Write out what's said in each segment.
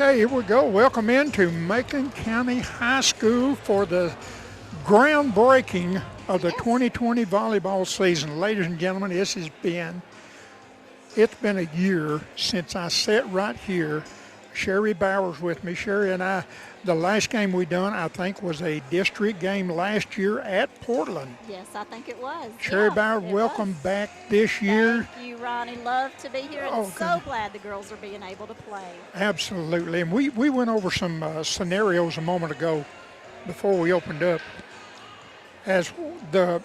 Okay, here we go. Welcome into Macon County High School for the groundbreaking of the 2020 volleyball season. Ladies and gentlemen, it's been a year since I sat right here. Sherry Bowers with me. Sherry and I, the last game we done, I think, was a district game last year at Portland. Yes, I think it was. Sherry Bowers, welcome back this year. Thank you, Ronnie. Love to be here, and so glad the girls are being able to play. Absolutely. And we went over some scenarios a moment ago before we opened up as the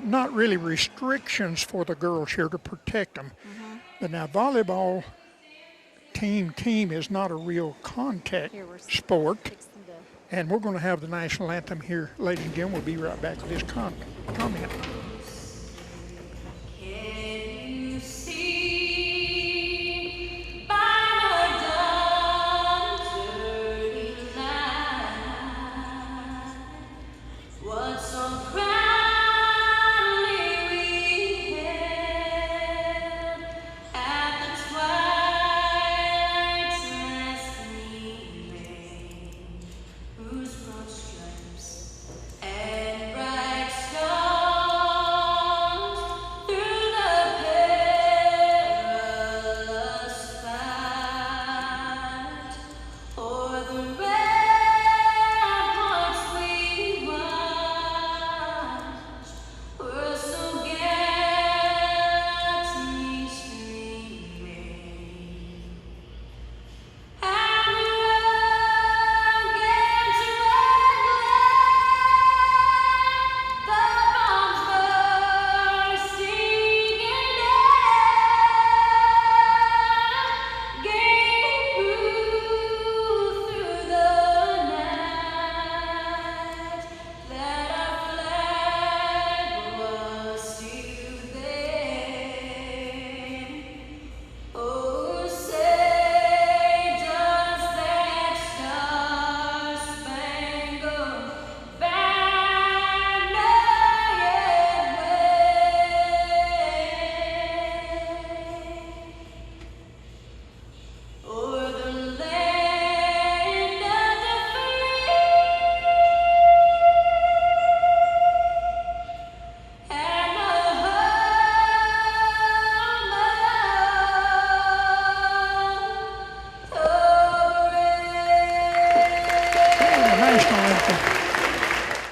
not really restrictions for the girls here to protect them. Mm-hmm. But now volleyball team is not a real contact sport. And we're going to have the national anthem here, ladies and gentlemen. We'll be right back with this comment.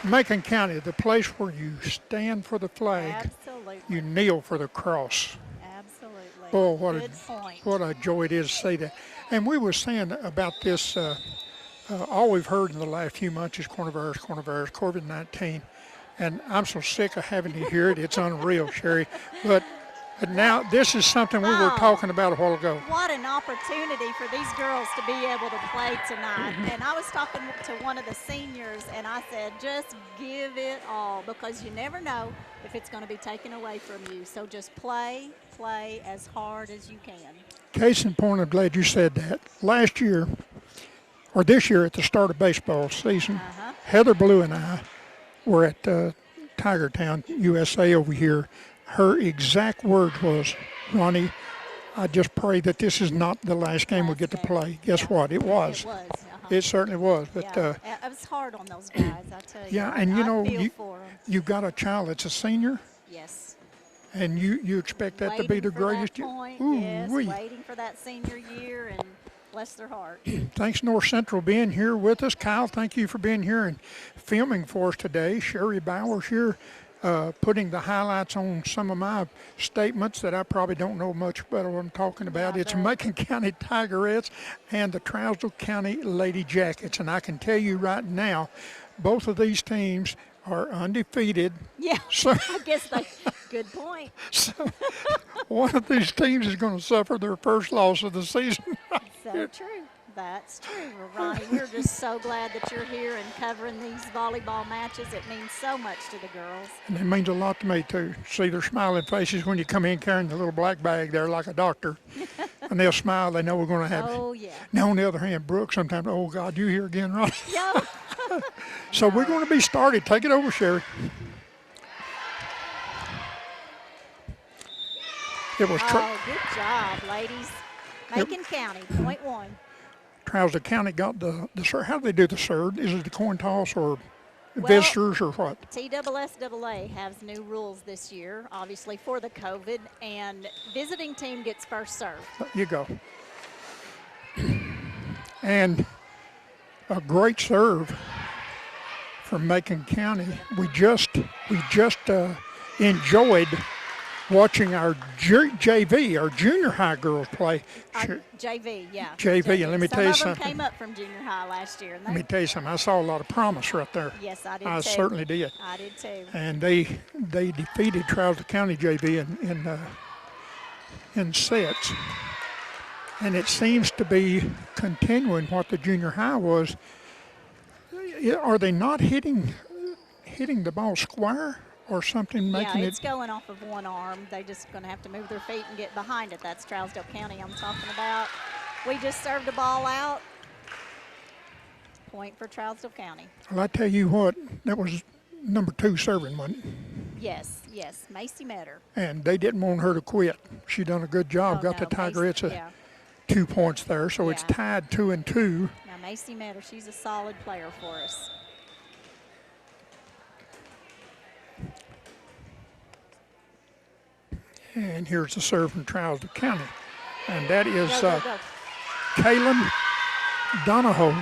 Macon County, the place where you stand for the flag, Absolutely. You kneel for the cross. Absolutely. Boy, what a joy it is to say that. And we were saying about this, all we've heard in the last few months is coronavirus, COVID-19. And I'm so sick of having to hear it. It's unreal, Sherry. But now this is something we were talking about a while ago. What an opportunity for these girls to be able to play tonight. And I was talking to one of the seniors, and I said, just give it all, because you never know if it's going to be taken away from you. So just play as hard as you can. Case in point, I'm glad you said that. Last year, or this year at the start of baseball season, Heather Blue and I were at Tiger Town, USA over here. Her exact words was, Ronnie, I just pray that this is not the last game we get to play. Guess what? It was. It was. It certainly was. But it was hard on those guys, I tell you. Yeah, and you got a child that's a senior. Yes. And you expect that to be the greatest. Waiting for that senior year, and bless their heart. Thanks, North Central, being here with us. Kyle, thank you for being here and filming for us today. Sherry Bowers here. Putting the highlights on some of my statements that I probably don't know much about what I'm talking about. It's Macon County Tigerettes and the Trousdale County Lady Jackets. And I can tell you right now, both of these teams are undefeated. Yeah, so, I guess good point. So one of these teams is going to suffer their first loss of the season. So true. That's true, Ronnie. We're just so glad that you're here and covering these volleyball matches. It means so much to the girls. And it means a lot to me, too. See their smiling faces when you come in carrying the little black bag there like a doctor. And they'll smile. They know we're going to have it. Oh, yeah. Now, on the other hand, Brooke, sometimes, oh, God, you here again, Ronnie? No. So we're going to be started. Take it over, Sherry. It was good job, ladies. Macon County, point one. Trousdale County got the serve. How do they do the serve? Is it the coin toss or Well, visitors or what? TSSAA has new rules this year, obviously for the COVID, and visiting team gets first serve. There you go. And a great serve from Macon County. We just enjoyed watching our JV, our junior high girls play. JV, yeah. JV, and let me tell you Some of something. them came up from junior high last year. And Let me tell you something. I saw a lot of promise right there. Yes, I did I too. certainly did. I did too. And they defeated Trousdale County JV in sets. And it seems to be continuing what the junior high was. Are they not hitting the ball square or something, making Yeah, it's it? going off of one arm. They're just going to have to move their feet and get behind it. That's Trousdale County I'm talking about. We just served the ball out. Point for Trousdale County. Well, I tell you what, that was number 2 serving one, Yes, Macy met her. and they didn't want her to quit. She done a good job. Oh, Got no, the Tigrettes Macy, yeah. 2 points there, so it's Yeah. tied 2-2. Now, Macy met her. She's a solid player for us. And here's the serve from Trousdale County, and that is Go, go, go. Kaylin Donahoe.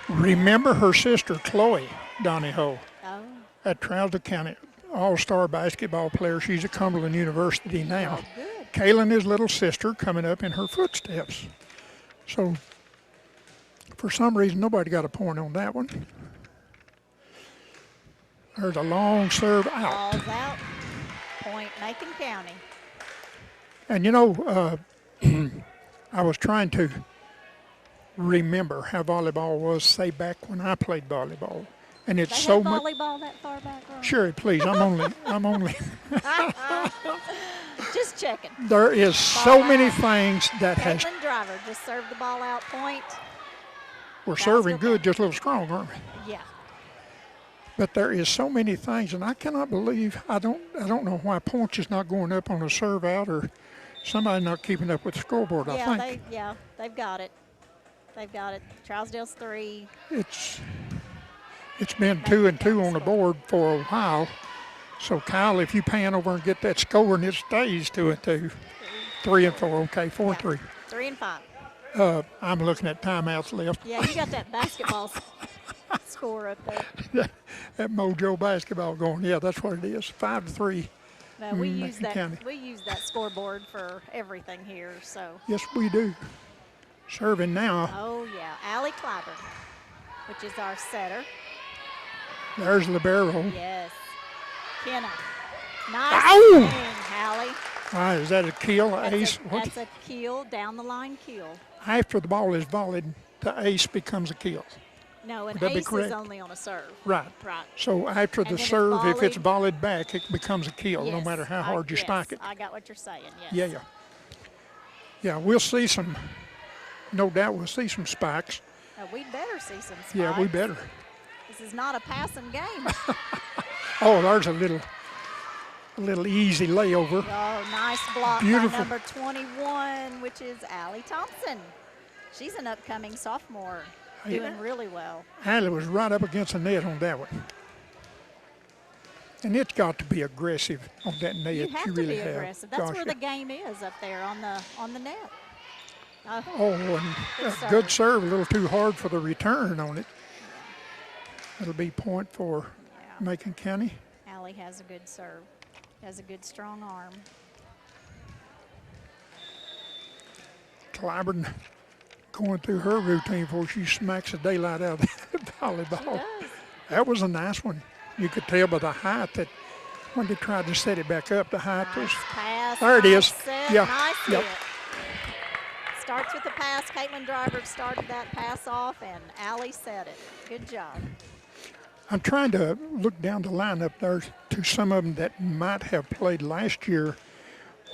Remember her sister, Chloe Donahoe, Oh, at Trousdale County, all-star basketball player. She's at Cumberland University now. good. Kaylin is little sister coming up in her footsteps. So, for some reason, nobody got a point on that one. There's a long serve out. Ball's out. Point, Macon County. And you know, I was trying to remember how volleyball was, say, back when I played volleyball. And it's They so have much. volleyball that far back, Ron? Sure, please. I'm only. Just checking. There is so Ball many out. things that has. Caitlin Driver just served the ball out. Point. We're serving good, just a little strong, aren't we? Yeah. But there is so many things, and I cannot believe. I don't know why points is not going up on a serve out, or somebody not keeping up with the scoreboard. I think They've got it. They've got it. Trousdale's 3. it's been 2-2 on the board for a while. So Kyle, if you pan over and get that score, and it stays 2-2, 3-4. Okay, 4-3. 3 and 5. I'm looking at timeouts left. Yeah, you got that basketball score up there. That Mojo basketball going. Yeah, that's what it is. 5-3. No, we use Macon that. County. We use that scoreboard for everything here. So. Yes, we do. Serving now. Oh yeah, Allie Clyburn, which is our setter. There's Libero. Yes. Kenna. Nice Ow! swing, Allie. All right, is that a kill, an ace? What? That's a keel, down the line keel. After the ball is volleyed, the ace becomes a kill. No, an Would that be ace is correct? only on a serve. Right. Right. So after And the then it's serve, if it's volleyed. volleyed back, it becomes a kill, no Yes, matter how hard you yes, spike it. I got what you're saying, yes. Yeah. Yeah, we'll see some, no doubt we'll see some spikes. We'd better see some spikes. Yeah, we better. This is not a passing game. Oh, there's a little easy layover. Oh, nice block Beautiful. by number 21, which is Allie Thompson. She's an upcoming sophomore, doing really well. Allie was right up against the net on that one. And it's got to be aggressive on that net. You have to really be aggressive. That's Gosh, where yeah. the game is up there on the net. Oh, and Good a good serve, a little too hard for the return on it. It'll be point for Yeah. Macon County. Allie has a good serve, has a good strong arm. Clyburn going through her routine before she smacks the daylight out of that volleyball. Does. That was a nice one. You could tell by the height that when they tried to set it back up, the height was. Nice pass. There it nice is. Set, Yeah, Nice yep. hit. Starts with the pass. Caitlin Driver started that pass off, and Allie set it. Good job. I'm trying to look down the lineup there to some of them that might have played last year,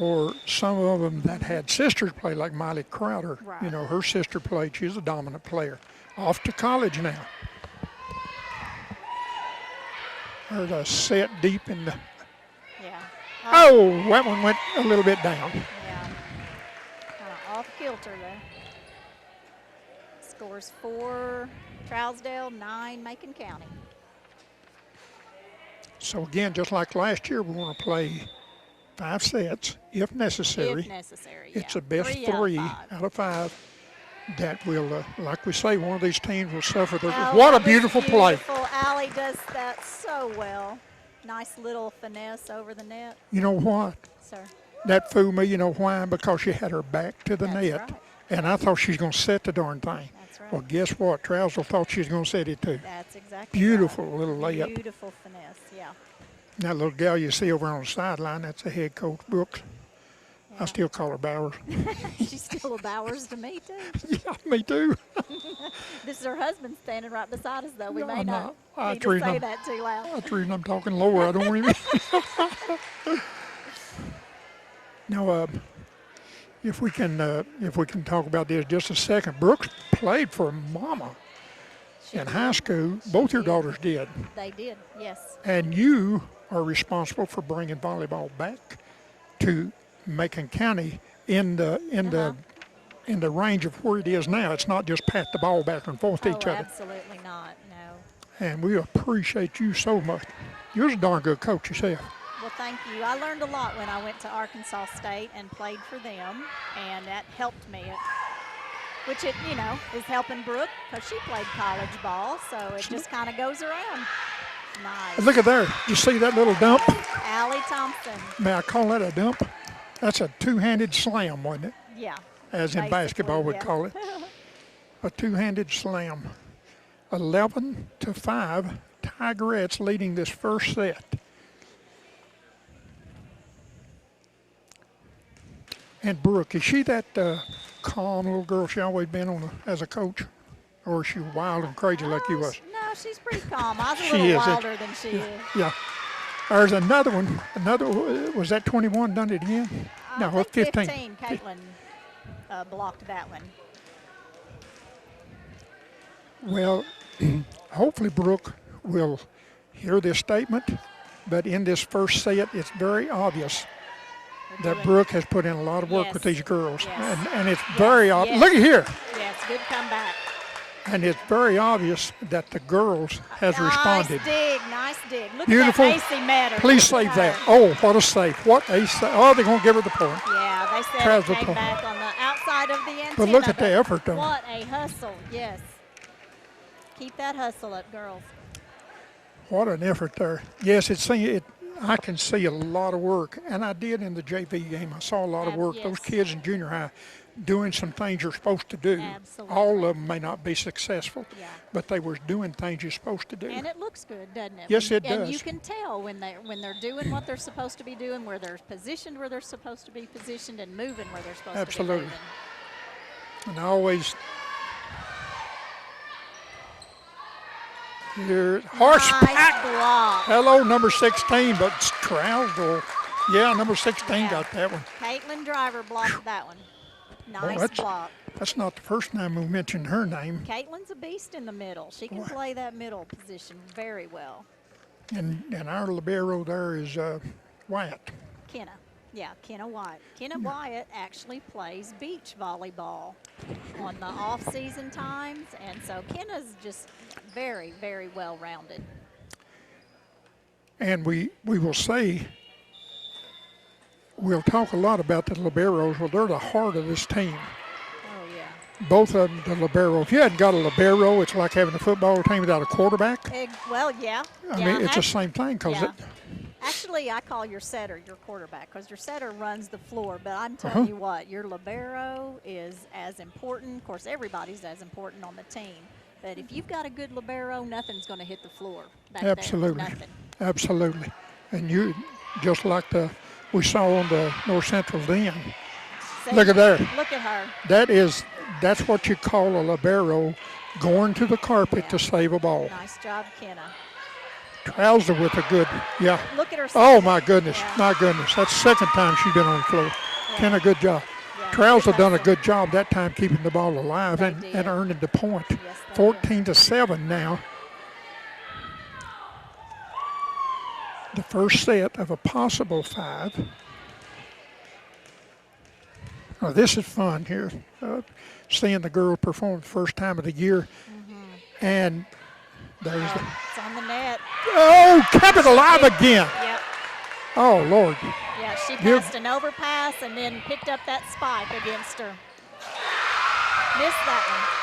or some of them that had sisters play, like Miley Crowder. Right. You know, her sister played. She's a dominant player. Off to college now. There's a set deep in the. Yeah. Oh, that one went a little bit down. Yeah. Kind of off kilter there. Scores 4 Trousdale, 9 Macon County. So again, just like last year, we want to play 5 sets if necessary. If necessary, It's yeah. a best 3 out of 5 that will, like we say, one of these teams will suffer. Oh, What a that was beautiful play. Allie does that so well. Nice little finesse over the net. You know what? Sir. That fooled me. You know why? Because she had her back to the That's net. right. And I thought she was going to set the darn thing. That's right. Well, guess what? Trousdale thought she was going to set it too. That's exactly Beautiful right. little layup. Beautiful finesse, yeah. That little gal you see over on the sideline, that's the head coach, Brooks. Yeah. I still call her Bowers. She's still a Bowers to me, too. Yeah, me too. This is her husband standing right beside us, though. We No, may not I need to say that too loud. That's the reason I'm talking lower. I don't even. Now, if we can talk about this just a second, Brooks played for Mama in high school. Both your daughters did. They did, yes. And you are responsible for bringing volleyball back to Macon County in the range of where it is now. It's not just pat the ball back and forth to each other. Absolutely not, no. And we appreciate you so much. You're a darn good coach yourself. Well, thank you. I learned a lot when I went to Arkansas State and played for them, and that helped me. Which it, is helping Brooke because she played college ball, so it just kind of goes around. Nice. Look at there. You see that little dump? Allie Thompson. May I call that a dump? That's a two-handed slam, wasn't it? Yeah. As in basketball would call it. A two-handed slam. 11-5, Tigerettes leading this first set. And Brooke, is she that calm little girl she always been as a coach? Or is she wild and crazy like you was? No, she's pretty calm. I was a She little is. wilder than she is. Yeah. There's another one. Was that 21 done it again? I No, think 15. Caitlin blocked that one. Well, hopefully Brooke will hear this statement, but in this first set, it's very obvious that Brooke has put in a lot of work with these girls. Yes. And it's very obvious. Yes. Look at here. Yes, good comeback. And it's very obvious that the girls has responded. Nice dig. Look Beautiful. at that AC matter. Please Look save at that. her. Oh, what a save. What a save. Oh, they're going to give her the point. Yeah, they said Trousdale it came point. back on the outside of the antenna. But look at the effort, though. What a hustle, yes. Keep that hustle up, girls. What an effort there. Yes, I can see a lot of work, and I did in the JV game. I saw a lot of work. Yes. Those kids in junior high doing some things you're supposed to do. Absolutely. All of them may not be successful, Yeah. but they were doing things you're supposed to do. And it looks good, doesn't it? Yes, it And does. you can tell when they're doing what they're supposed to be doing, where they're positioned where they're supposed to be positioned, and moving where they're supposed Absolutely. to be moving. And I always hear horse Nice block. Hello, number 16, but it's Trousdale. Yeah, number 16 got that one. Caitlin Driver blocked that one. Nice that's- block. That's not the first time we mentioned her name. Caitlin's a beast in the middle. She can play that middle position very well. And our libero there is Wyatt. Kenna. Yeah, Kenna Wyatt. Kenna Wyatt actually plays beach volleyball on the off-season times, and so Kenna's just very, very well-rounded. And we will say, we'll talk a lot about the liberos. Well, they're the heart of this team. Oh, yeah. Both of them, the libero. If you hadn't got a libero, it's like having a football team without a quarterback. Well, yeah. I mean, it's the same thing because yeah. Actually, I call your setter your quarterback because your setter runs the floor. But I'm telling you what, your libero is as important. Of course, everybody's as important on the team. But if you've got a good libero, nothing's going to hit the floor back Absolutely. there. Nothing. Absolutely. And you, just like we saw on the North Central then. See, Look at there. Look at her. That's what you call a libero going to the carpet to save a ball. Nice job, Kenna. Trousdale with a good, yeah. Look at her. Oh, my goodness. Yeah. My goodness. That's the second time she's been on the floor. Yeah. Kenna, good job. Yeah, Trousdale good done a hustle. good job that time keeping the ball alive They and did. earning the point. Yes, they 14-7 now. The first set of a possible 5. Oh, this is fun here, seeing the girls perform the first time of the year. And there's It's on the net. kept it alive again. Yep. Oh, Lord. Yeah, she passed an overpass and then picked up that spike against her. Missed that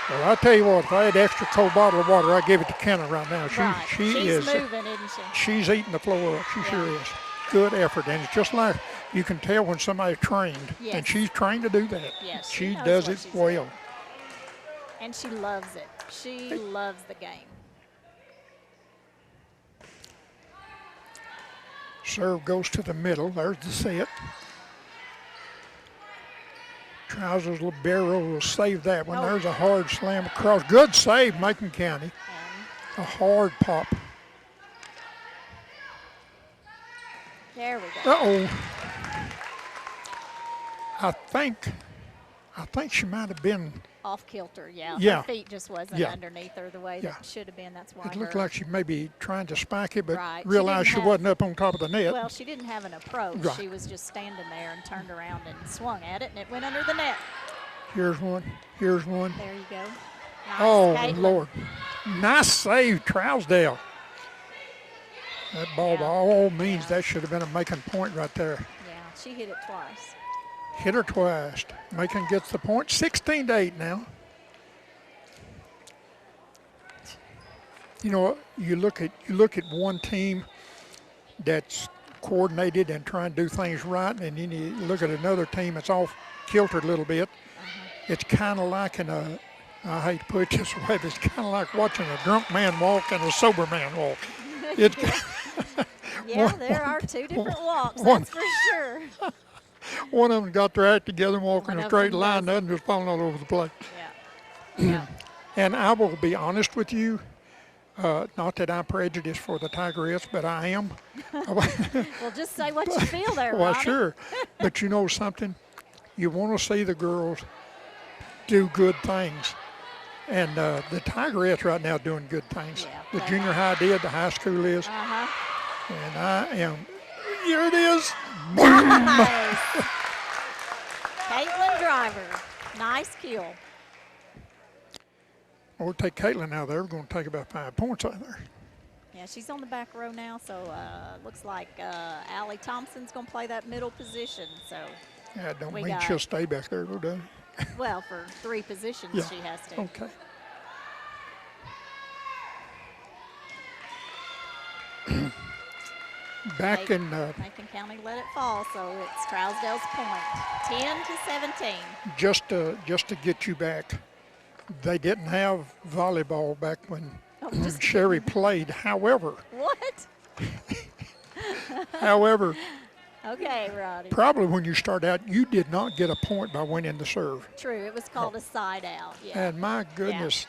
Well, I'll tell you what, if I had an extra cold bottle of water, I'd give it to Kenna right now. one. Right. She's is moving, isn't she? She's eating the floor up. She sure is. Good effort. And it's just like you can tell when somebody's trained. Yes. And she's trained to do that. Yes, she knows does what it she's well. doing. And she loves it. She loves the game. Serve goes to the middle. There's the set. Trousdale's libero will save that one. There's a hard slam across. Good save, Macon County. And A hard pop. there we go. Uh-oh. I think she might have been. Off kilter, yeah. Yeah. Her feet just wasn't Yeah. underneath her the way Yeah. that should have been. That's why It looked her- like she may be trying to spike it, but Right. She realized didn't she have- wasn't up on top of the net. Well, she didn't have an approach. Right. She was just standing there and turned around and swung at it, and it went under the net. Here's one. Here's one. There you go. Nice, Oh, Caitlin. Lord. Nice save, Trousdale. That ball, by all means, that should have been a Macon point right there. Yeah, she hit it twice. Hit her twice. Macon gets the point. 16-8 now. You know, you look at one team that's coordinated and trying to do things right, and then you look at another team that's off kilter a little bit. It's kind of like I hate to put it this way, but it's kind of like watching a drunk man walk and a sober man walk. It's Yeah, there are two different walks, one- that's for sure. one of them got their act together and walking One a of straight them line, the doesn't. other just falling all over the place. Yeah. Yeah. And I will be honest with you, not that I'm prejudiced for the Tigerettes, but I am. Well, just say what you feel there, Well, Ronnie. sure. But you know something? You want to see the girls do good things. And the Tigerettes right now doing good things. Yeah, The they junior high did, the high school is. Uh-huh. And I am, here it is. Nice. Caitlin Driver. Nice kill. We'll take Caitlin out of there. We're going to take about 5 points out of there. Yeah, she's on the back row now, so looks like Allie Thompson's going to play that middle position. So, Yeah, it don't We mean got- she'll stay back there, though, does it? well, for 3 positions Yeah. she has to. Okay. Back in Macon County let it fall, so it's Trousdale's point, 10-17. just to get you back, they didn't have volleyball back when Oh, just Sherry played. However, what? Okay, Roddy. probably when you start out, you did not get a point by winning the serve. True, it was called a side out. Yeah. And my goodness,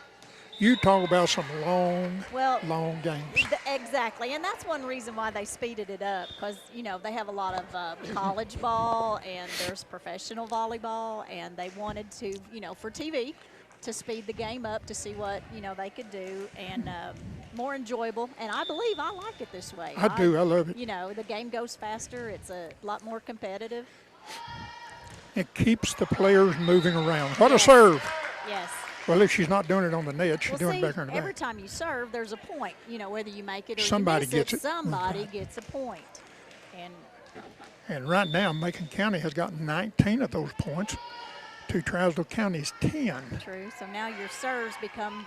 you talk about some long, Well, long games. Exactly, and that's one reason why they speeded it up, because they have a lot of college ball and there's professional volleyball, and they wanted to for TV to speed the game up to see what they could do, and more enjoyable. And I believe I like it this way. I do. I love it. The game goes faster. It's a lot more competitive. It keeps the players moving around. What a Yes. serve! Yes. Well, if she's not doing it on the net, she's Well, doing see, it back in the every back. time you serve, there's a point. Whether you make it or Somebody you miss gets it. somebody gets a point. And And right now, Macon County has got 19 of those points to Trousdale County's 10. true. So now your serves become,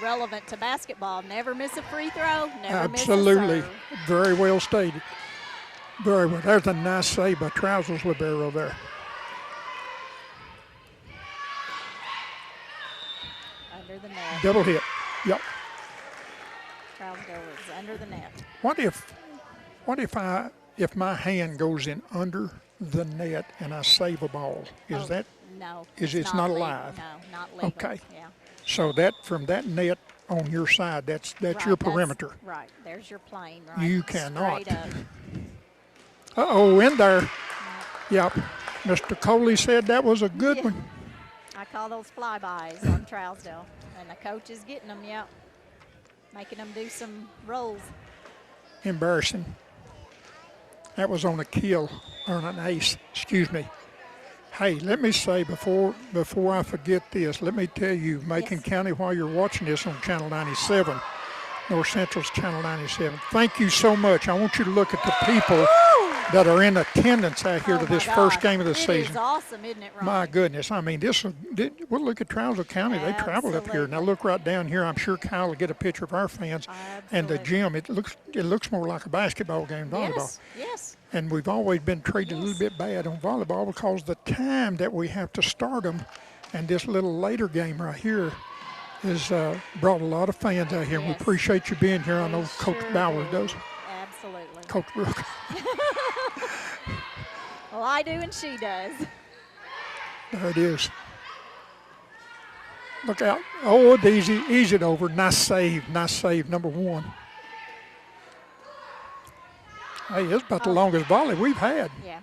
relevant to basketball. Never miss a free throw. Never Absolutely. miss a serve. Very well stated. Very well. There's a nice save by Trousdale's libero there. Under the net. Double hit. Yep. Trousdale is under the net. What if my hand goes in under the net and I save a ball? Is that No. it's not legal. alive? No, not legal. Okay. Yeah. so that from that net on your side? That's Right, your that's- perimeter. Right. There's your plane. Right. You cannot. Straight up. Uh-oh, in there. Yep. Mr. Coley said that was a good Yeah. one. I call those flybys on Trousdale, and the coach is getting them. Yep. Making them do some rolls. Embarrassing. That was on a kill, or an ace, excuse me. Hey, let me say before I forget this, let me tell you, Macon County, while you're watching this on Channel 97, North Central's Channel 97, thank you so much. I want you to look at the people that are in attendance out here to this first game of the season. It is awesome, isn't it, Ron? My goodness. I mean, we'll look at Trousdale County. They traveled up here. Now look right down here. I'm sure Kyle will get a picture of our fans. And the gym. It looks more like a basketball game than volleyball. Yes. And we've always been treated a little bit bad on volleyball because the time that we have to start them, and this little later game right here has brought a lot of fans out here. Yes. We appreciate you being here. I know Coach Bauer does. Absolutely. Coach Brooke. Well, I do and she does. There it is. Look out. Oh, it's easy it over. Nice save, number one. Hey, it's about the longest volley we've had. Yeah.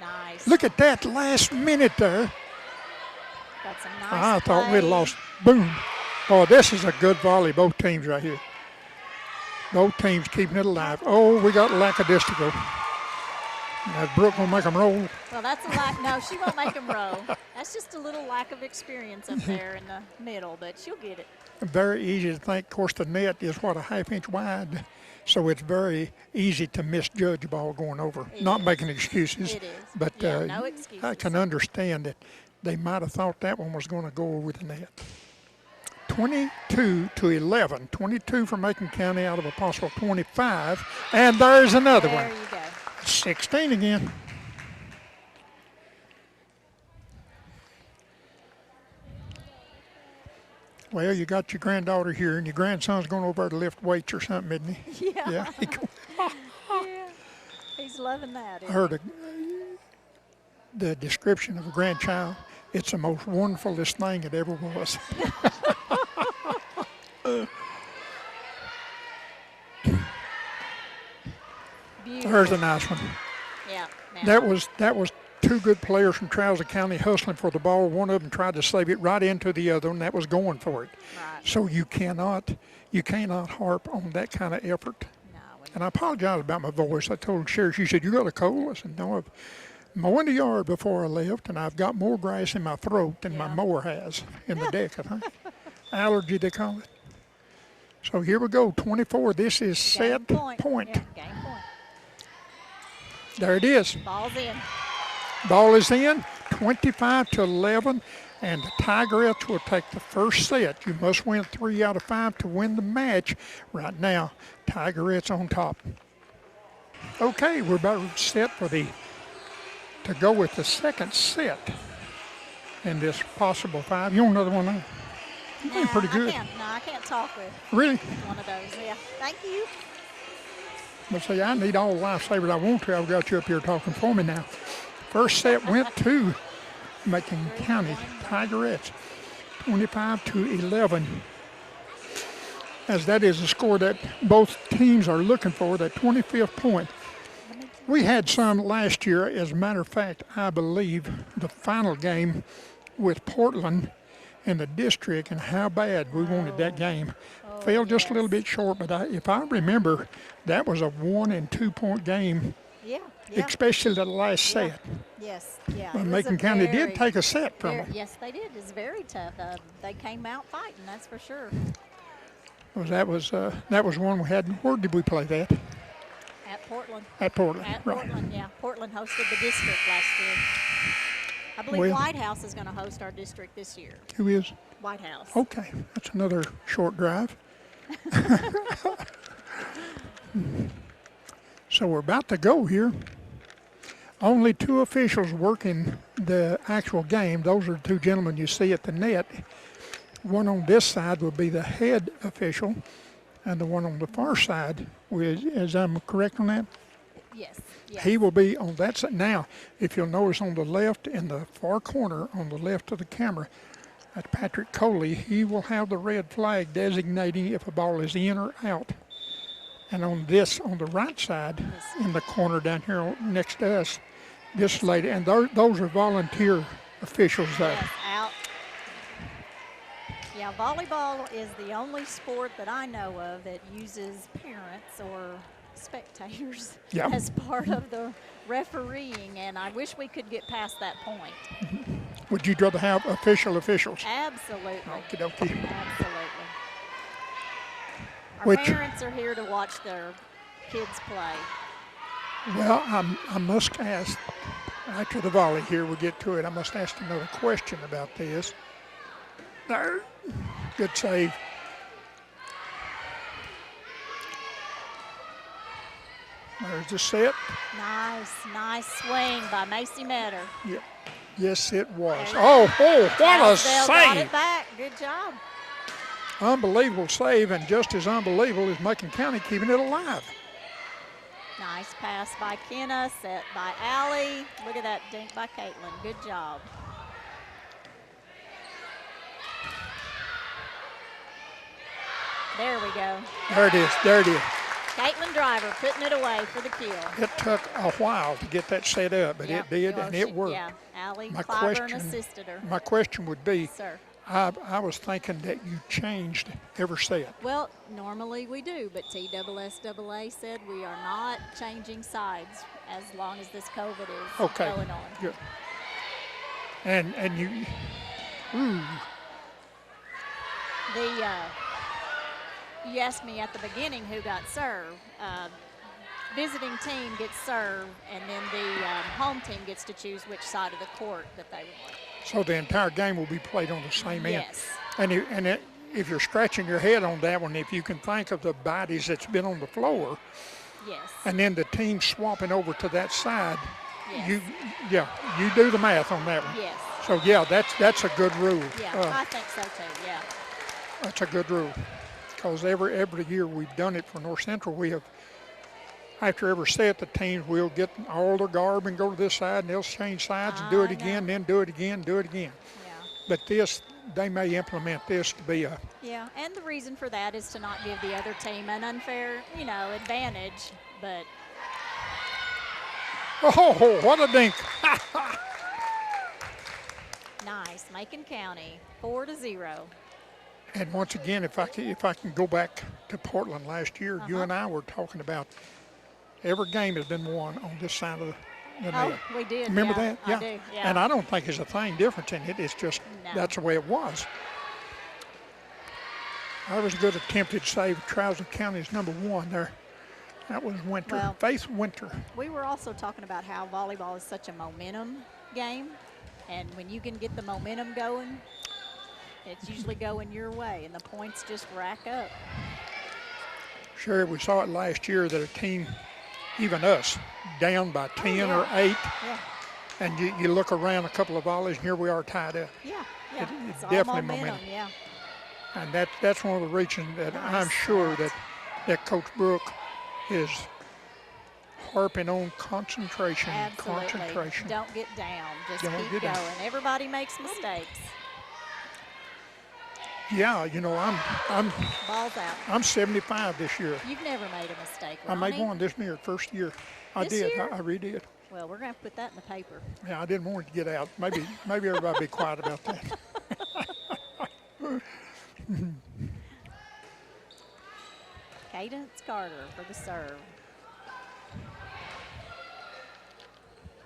Nice. Look at that last minute there. That's a nice I thought we'd lost. Boom. Oh, this is a good volley, both teams right here. Both teams keeping it alive. Oh, we got lackadaisical. Is Brooke going to make them roll? Well, that's a lack. No, she won't make them roll. That's just a little lack of experience up there in the middle, but she'll get it. Very easy to think. Of course, the net is, a half-inch wide, so it's very easy to misjudge a ball going over. Not making excuses. It is. But no excuses. I can understand that they might have thought that one was going to go over the net. 22-11. 22 for Macon County out of a possible 25. And there's another one. There you go. 16 again. Well, you got your granddaughter here, and your grandson's going over to lift weights or something, isn't he? Yeah. Yeah. Yeah. He's loving that. I heard the description of a grandchild. It's the most wonderfulest thing it ever was. There's a nice one. Yeah. That was two good players from Trousdale County hustling for the ball. One of them tried to save it right into the other, and that was going for it. Right. So you cannot harp on that kind of effort. No. And I apologize about my voice. I told Sherry, she said, "You got a cold?" I said, "No, I've mowed the yard before I left, and I've got more grass in my throat than my mower has in the deck, I think." Allergy, they call it. So here we go, 24. This is set point. Yeah, game point. There it is. Ball's in. Ball is in, 25-11, and the Tigerettes will take the first set. You must win 3 out of 5 to win the match. Right now, Tigerettes on top. Okay, we're about set to go with the second set in this possible 5. You want another one now? You're doing pretty good. I can't talk with Really? one of those. Yeah. Thank you. But see, I need all the lifesavers I want to. I've got you up here talking for me now. First set went to Macon County Tigerettes, 25-11. As that is a score that both teams are looking for, that 25th point. We had some last year. As a matter of fact, I believe the final game with Portland in the district, and how bad we wanted that game. Fell just a little bit short, but if I remember, that was a 1 and 2 point game. Yeah. Especially the last set. Yes, yeah. But Macon County did take a set from them. Yes, they did. It's very tough. They came out fighting, that's for sure. That was one we had. Where did we play that? At Portland. At Portland, At right. Portland, yeah. Portland hosted the district last year. I believe White House is going to host our district this year. Who is? White House. Okay, that's another short drive. So we're about to go here. Only 2 officials working the actual game. Those are the 2 gentlemen you see at the net. One on this side will be the head official, and the one on the far side, is I'm correct on that? Yes. He will be on that side. Now, if you'll notice on the left, in the far corner, on the left of the camera, that's Patrick Coley. He will have the red flag designating if a ball is in or out. And on the right side, in the corner down here next to us, this lady, and those are volunteer officials there. Yes, out. Yeah, volleyball is the only sport that I know of that uses parents or spectators Yeah. as part of the refereeing, and I wish we could get past that point. Would you rather have officials? Absolutely. Okie dokie. Absolutely. Our Which- parents are here to watch their kids play. Well, I must ask, after the volley here, we'll get to it. I must ask another question about this. There. Good save. There's the set. Nice swing by Macy Metter. Yeah. Yes, it was. There. Oh, what a Trousdale got save. it back. Good job. Unbelievable save, and just as unbelievable is Macon County keeping it alive. Nice pass by Kenna, set by Allie. Look at that dink by Caitlin. Good job. There we go. There it is. Caitlin Driver putting it away for the kill. It took a while to get that set up, but Yep. it did, Well, and it she- worked. Yeah, Allie My Clyburn question- assisted her. My question would be, Sir. I was thinking that you changed every set. Well, normally we do, but TSSAA said we are not changing sides as long as this COVID is Okay. going on. Good. And you, ooh, You asked me at the beginning who got served. Visiting team gets served, and then the home team gets to choose which side of the court that they want. so the entire game will be played on the same end. Yes. And if you're scratching your head on that one, if you can think of the bodies that's been on the floor, Yes. and then the team swapping over to that side, Yes. you do the math on that one. Yes. So yeah, that's a good rule. Yeah, I think so too. Yeah. That's a good rule, because every year we've done it for North Central. We have, after every set, the teams will get all their garb and go to this side, and they'll change sides and do it I again, know. then do it again, do it again. Yeah. But this, they may implement this to be a, Yeah, and the reason for that is to not give the other team an unfair, advantage. But oh, what a dink. nice, Macon County, 4-0. And once again, if I can go back to Portland last year, you and I were talking about every game has been won on this side of the net. Oh, we did. Remember yeah, that? I do. Yeah. And I don't think there's a thing different in it. It's just No. that's the way it was. That was a good attempted save. Trousdale County's #1 there. That was Winter. Well- Faith Winter. We were also talking about how volleyball is such a momentum game, and when you can get the momentum going, it's usually going your way, and the points just rack up. Sure, we saw it last year that a team, even us, down by 10 or 8, Yeah, and you look around a couple of volleys, and here we are tied up. yeah. It's It's all definitely momentum. momentum. Yeah. And that's one of the reasons that I'm Nice sure set. that Coach Brooke is harping on concentration. Absolutely. Concentration. Don't get down. Just Don't keep get going. down. Everybody makes mistakes. Yeah, Ball's out. I'm 75 this year. You've never made a mistake, I made Ronnie. one this year, first year. I This did. year? I redid. Well, we're going to put that in the paper. Yeah, I didn't want it to get out. Maybe everybody be quiet about that. Cadence Carter for the serve.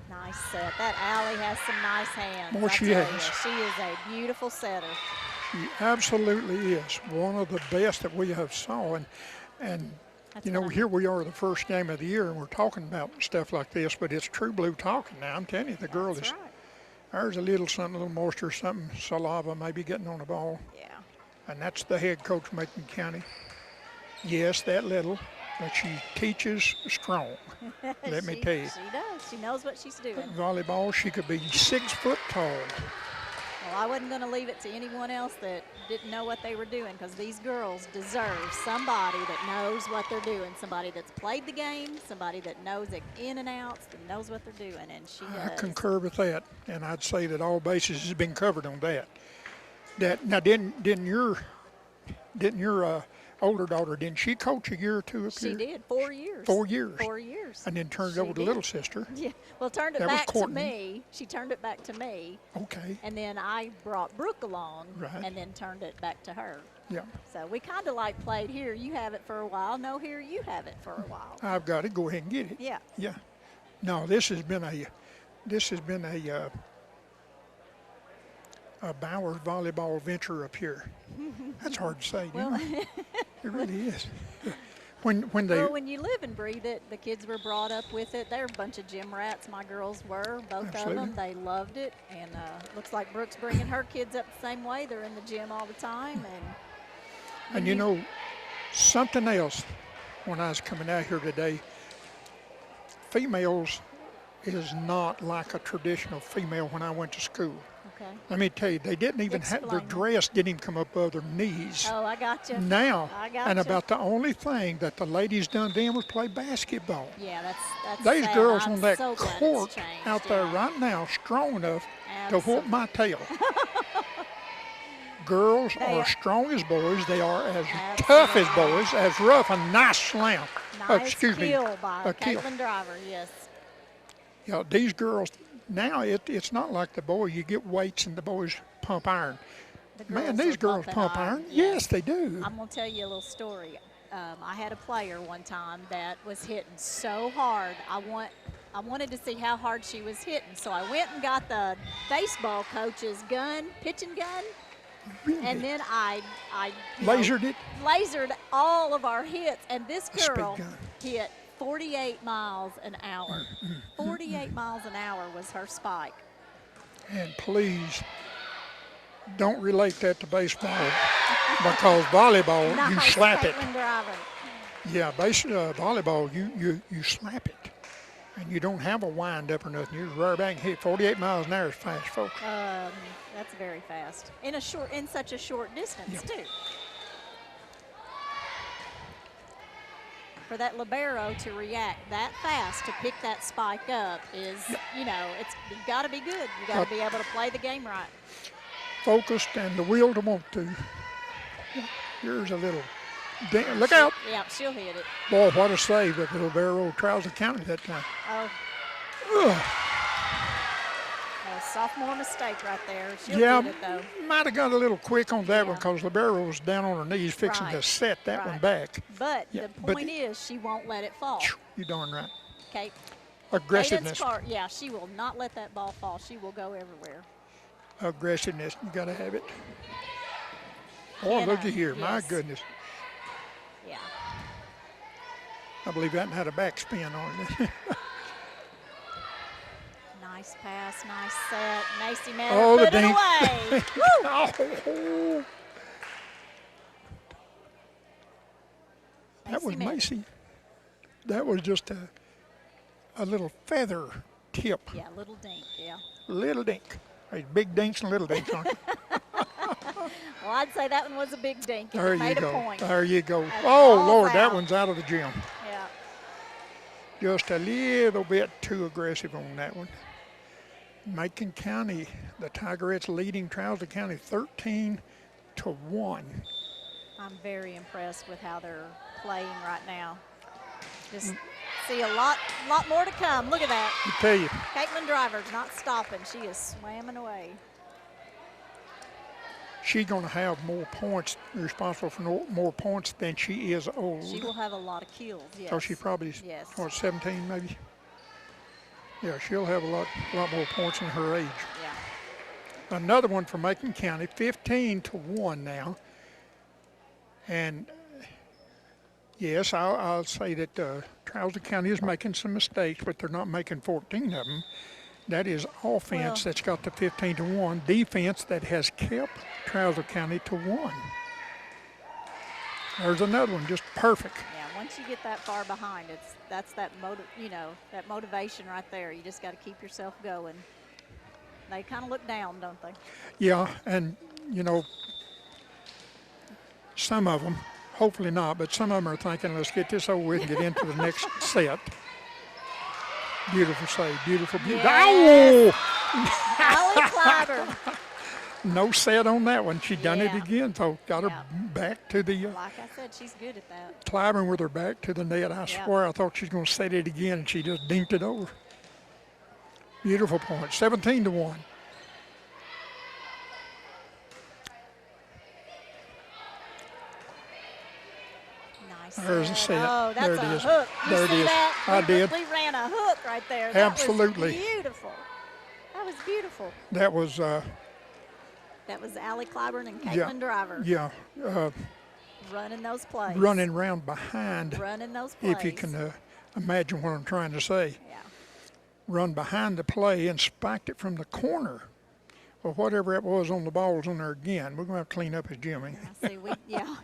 Nice set. That Allie has some nice hands. Boy, I she tell has. you. She is a beautiful setter. She absolutely is one of the best that we have saw. And That's you know, what I'm- here we are the first game of the year, and we're talking about stuff like this, but it's true blue talking now. I'm telling you, the girl That's is, right. there's a little something, a little moisture, something, saliva maybe getting on the ball. Yeah. And that's the head coach of Macon County. Yes, that little, but she teaches strong. Let me tell you. She does. She knows what she's doing. Volleyball, she could be 6 foot tall. Well, I wasn't going to leave it to anyone else that didn't know what they were doing, because these girls deserve somebody that knows what they're doing, somebody that's played the game, somebody that knows it in and outs, that knows what they're doing, and she I does. concur with that, and I'd say that all bases has been covered on that. That now didn't your older daughter, didn't she coach a year or two up She here? did 4 years. 4 years. 4 years. And then turned it She over to did. little sister. Yeah. Well, turned it That was back to Courtney. me. She turned it back to me. Okay. And then I brought Brooke along. Right. And then turned it back to her. Yeah. So we kind of like played here. You have it for a while. No, here you have it for a while. I've got it. Go ahead and get it. Yeah. Yeah. No, this has been a Bowers volleyball venture up here. That's hard to say. Well, It really is. When they well, when you live and breathe it, the kids were brought up with it. They're a bunch of gym rats. My girls were, both Absolutely. of them. They loved it, and looks like Brooke's bringing her kids up the same way. They're in the gym all the time, and you know something else. When I was coming out here today, females is not like a traditional female when I went to school. okay. Let me tell you, they didn't even have their Explain. dress didn't even come up above their knees. Oh, I got you. Now, I gotcha. and about the only thing that the ladies done then was play basketball. Yeah, that's These sad. girls I'm on that so glad it's court changed, out there yeah. right now, strong enough to Absolutely. whoop my tail. Girls They are are- strong as boys. They are as tough as boys, as rough, a nice slam. Nice Excuse me, kill by a kill. Caitlin Driver, yes. You know, these girls, now it's not like the boy. You get weights and the boys pump iron. The Man, girls these are girls pumping pump iron. yeah. Yes, they do. I'm going to tell you a little story. I had a player one time that was hitting so hard. I wanted to see how hard she was hitting, so I went and got the baseball coach's gun, pitching gun, Really? and then I Lasered it. lasered all of our hits, and this A speed girl gun. hit 48 miles an hour. 48 miles an hour was her spike. And please don't relate that to baseball because volleyball, you Nice, slap it. Caitlin Driver. Yeah, volleyball, you slap it. And you don't have a wind up or nothing. You just rubber back and hit 48 miles an hour is fast, folks. That's very fast in such a short distance Yeah. too. For that libero to react that fast to pick that spike up is, you've got to be good. You got to be able to play the game right. Focused and the will to want to. Here's a little, look out. Yeah, she'll hit it. Boy, what a save with the libero Trousdale County that time. Oh, Ugh. a sophomore mistake right there. She'll Yeah, get it though. might have got a little quick on that one Yeah. because libero was down on her knees fixing to Right, set that one right. back. But Yeah, the but- point is, she won't let it fall. You darn right. Okay. Aggressiveness. Yeah, she will not let that ball fall. She will go everywhere. Aggressiveness. You got to have it. Oh, Kenna, looky here. My yes. goodness. Yeah. I believe that had a backspin on it. Nice pass, nice set. Macy Manor Oh, the put it dink. away. Woo! Oh, that was Manor. Macy. That was just a little feather tip. Yeah, little dink, yeah. Little dink. There's big dinks and little dinks, aren't there? Well, I'd say that one was a big dink. And There it you made go. a point. There you go. That's Oh, all Lord, that out. one's out of the gym. Yeah. Just a little bit too aggressive on that one. Macon County, the Tigerettes leading Trousdale County 13-1. I'm very impressed with how they're playing right now. Just see a lot more to come. Look at that. I tell you, Caitlin Driver's not stopping. She is swamming away. she's going to have more points, responsible for more points than she is old. She will have a lot of kills, yes. So she's probably, Yes. 17 maybe? Yeah, she'll have a lot more points in her age. Yeah. Another one for Macon County, 15-1 now. And yes, I'll say that Trousdale County is making some mistakes, but they're not making 14 of them. That is offense Well- that's got the 15-1, defense that has kept Trousdale County to 1. There's another one, just perfect. Yeah, once you get that far behind, that's that that motivation right there. You just got to keep yourself going. They kind of look down, don't they? Yeah, and some of them, hopefully not, but some of them are thinking, let's get this over with and get into the next set. Beautiful save, beautiful. Yes. Oh! Holly Clyburn. no set on that one. She done it Yeah. again, so got her Yeah. back to the Like I said, she's good at that. climbing with her back to the net. I Yeah. swear I thought she was going to set it again, and she just dinked it over. Beautiful point, 17-1. Nice. There's a set. Oh, that's There it a is. hook. You There it see is. that? I We- did. We ran a hook right there. Absolutely. That was beautiful. That was beautiful. That was, That was Allie Clyburn and yeah, Caitlin Driver yeah, running those plays. running around behind, Running those plays. if you can imagine what I'm trying to say. Yeah. Run behind the play and spiked it from the corner. Well, whatever it was on the ball was on there again. We're going to have to clean up his Jimmy. See, yeah.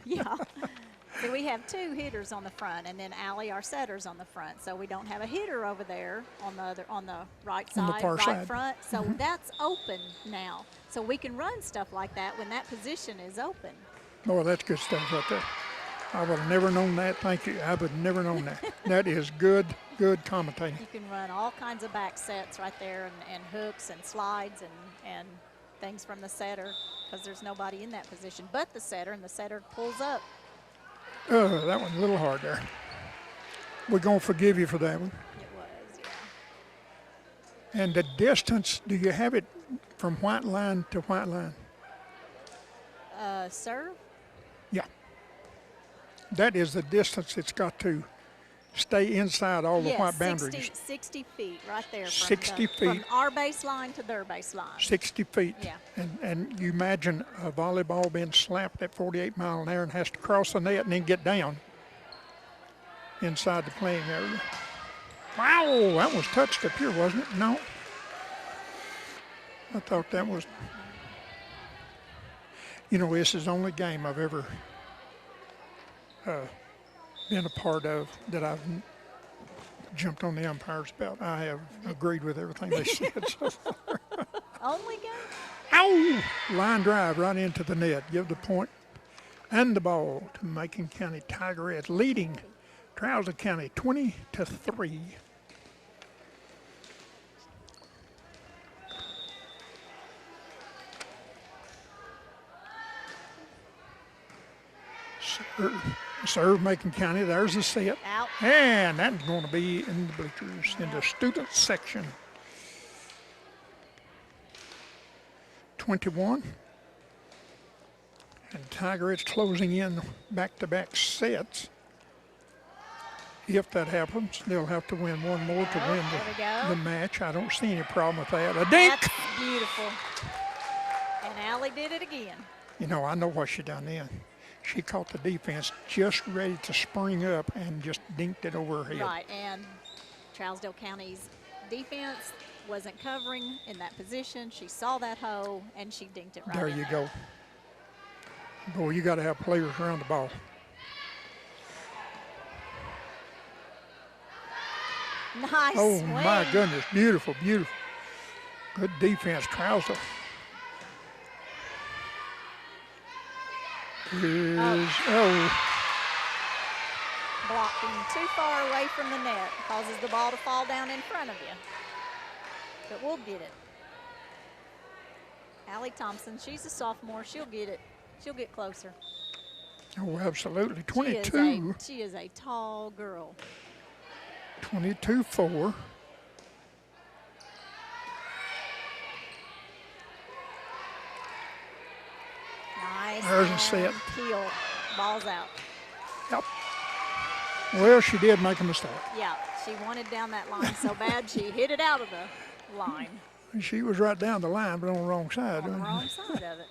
See, we have two hitters on the front, and then Allie, our setter's on the front. So we don't have a hitter over there on the right side, On the far right side. front. So that's open now. So we can run stuff like that when that position is open. Oh, that's good stuff right there. I would have never known that. Thank you. I would have never known that. That is good commentating. You can run all kinds of back sets right there, and hooks and slides and things from the setter, because there's nobody in that position but the setter, and the setter pulls up. Oh, that one's a little hard there. We're going to forgive you for that one. It was, yeah. And the distance, do you have it from white line to white line? Serve? Yeah. That is the distance it's got to stay inside all the Yes, white boundaries. 60 feet right there. From 60 feet. From our baseline to their baseline. 60 feet. Yeah. And you imagine a volleyball being slapped at 48 mile an hour and has to cross the net and then get down inside the playing area. Wow, that was touched up here, wasn't it? No. I thought that was, this is the only game I've ever been a part of that I've jumped on the umpire's belt. I have agreed with everything they said so far. Only game? Ow! Line drive right into the net. Give the point and the ball to Macon County Tigerettes, leading Trousdale County 20-3. Serve Macon County. There's the set. Out. And that's going to be in the bleachers, in the student section. 21. And Tigerettes closing in back-to-back sets. If that happens, they'll have to win one more to win There we go. the match. I don't see any problem with that. A dink! That's beautiful. And Allie did it again. I know what she done then. She caught the defense just ready to spring up and just dinked it over her head. Right, and Trousdale County's defense wasn't covering in that position. She saw that hole, and she dinked it right There in you go. Boy, you got to have players around the ball. Nice Oh, swing. my goodness. Beautiful, beautiful. Good defense, Trousdale. Blocking too far away from the net causes the ball to fall down in front of you. But we'll get it. Allie Thompson, she's a sophomore. She'll get it. She'll get closer. Oh, absolutely. 22. She is a tall girl. 22-4. Nice. There's a and set. Keel. Ball's out. Yep. Well, she did make a mistake. Yeah, she wanted down that line so bad she hit it out of the line She was right down the line, but on the wrong side. on the wrong side of it.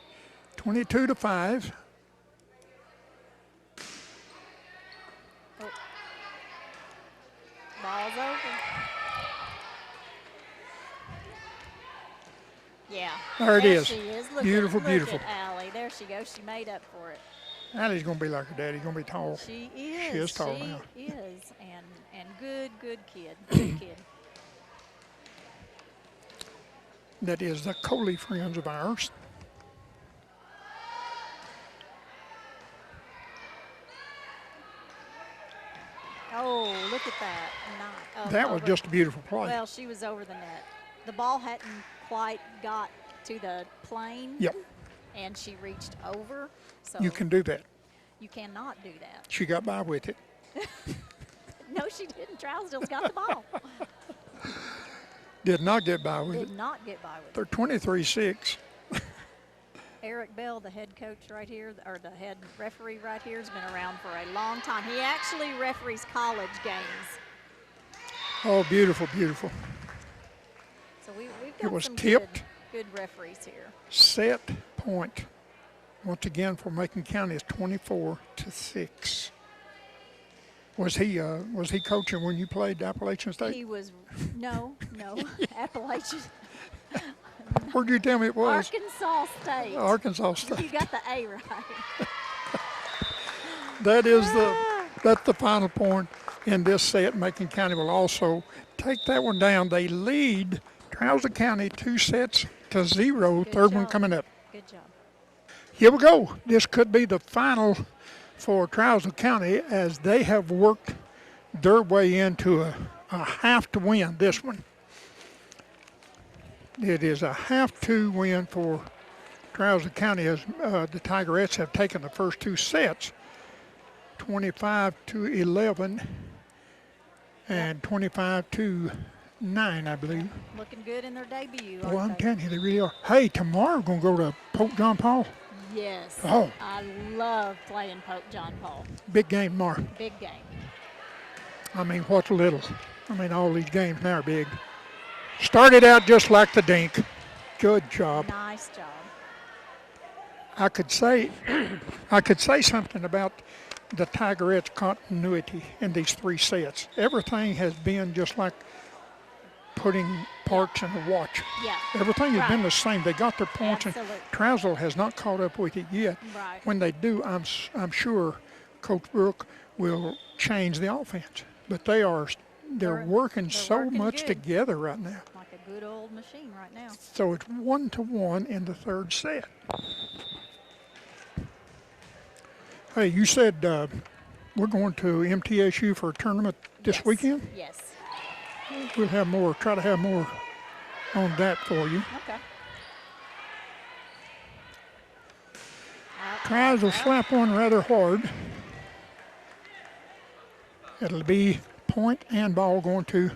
22-5. Oh. Ball's over. Yeah. There it is. She is. Look Beautiful, at, beautiful. Look at Allie. There she goes. She made up for it. Allie's going to be like her daddy. Going to be tall. She is. She is tall now. She is. And good kid. Good kid. That is the Coley friends of ours. Oh, look at that. That was just a beautiful play. Well, she was over the net. The ball hadn't quite got to the plane. Yep. and she reached over. So You can do that. you cannot do that. She got by with it. No, she didn't. Trousdale's got the ball. Did not get by with it. Did not get by with They're it. 23-6. Eric Bell, the head coach right here, or the head referee right here, has been around for a long time. He actually referees college games. Oh, beautiful, beautiful. So we've It got was some tipped. good referees here. Set point. Once again for Macon County is 24-6. Was he coaching when you played Appalachian State? He was, no, Appalachian, Where'd you tell me it was? Arkansas State. Arkansas You State. got the A right. That's the final point in this set. Macon County will also take that one down. They lead Trousdale County 2-0. Good Third one job. coming up. Good job. Here we go. This could be the final for Trousdale County as they have worked their way into a have to win this one. It is a have to win for Trousdale County as the Tigerettes have taken the first two sets, 25-11 and 25-9, I believe. Looking good in their debut. Well, I'm aren't they? telling you, they really are. Hey, tomorrow we're going to go to Pope John Paul. Yes. Oh. I love playing Pope John Paul. Big game tomorrow. Big game. I mean, what's little? I mean, all these games now are big. Started out just like the Dink. Good job. Nice job. I could say something about the Tigerettes' continuity in these three sets. Everything has been just like putting parts in a watch. Yeah. Everything has been Right. the same. They got their points, Absolutely. and Trousdale has not caught up with it yet. Right. When they do, I'm sure Coach Brooke will change the offense. But they're working so working much good. together right now. Like a good old machine right now. So it's 1-1 in the third set. Hey, you said we're going to MTSU for a tournament this Yes. weekend? Yes. We'll have more, try to have more on that for you. Okay. Tries will slap one rather hard. It'll be point and ball going to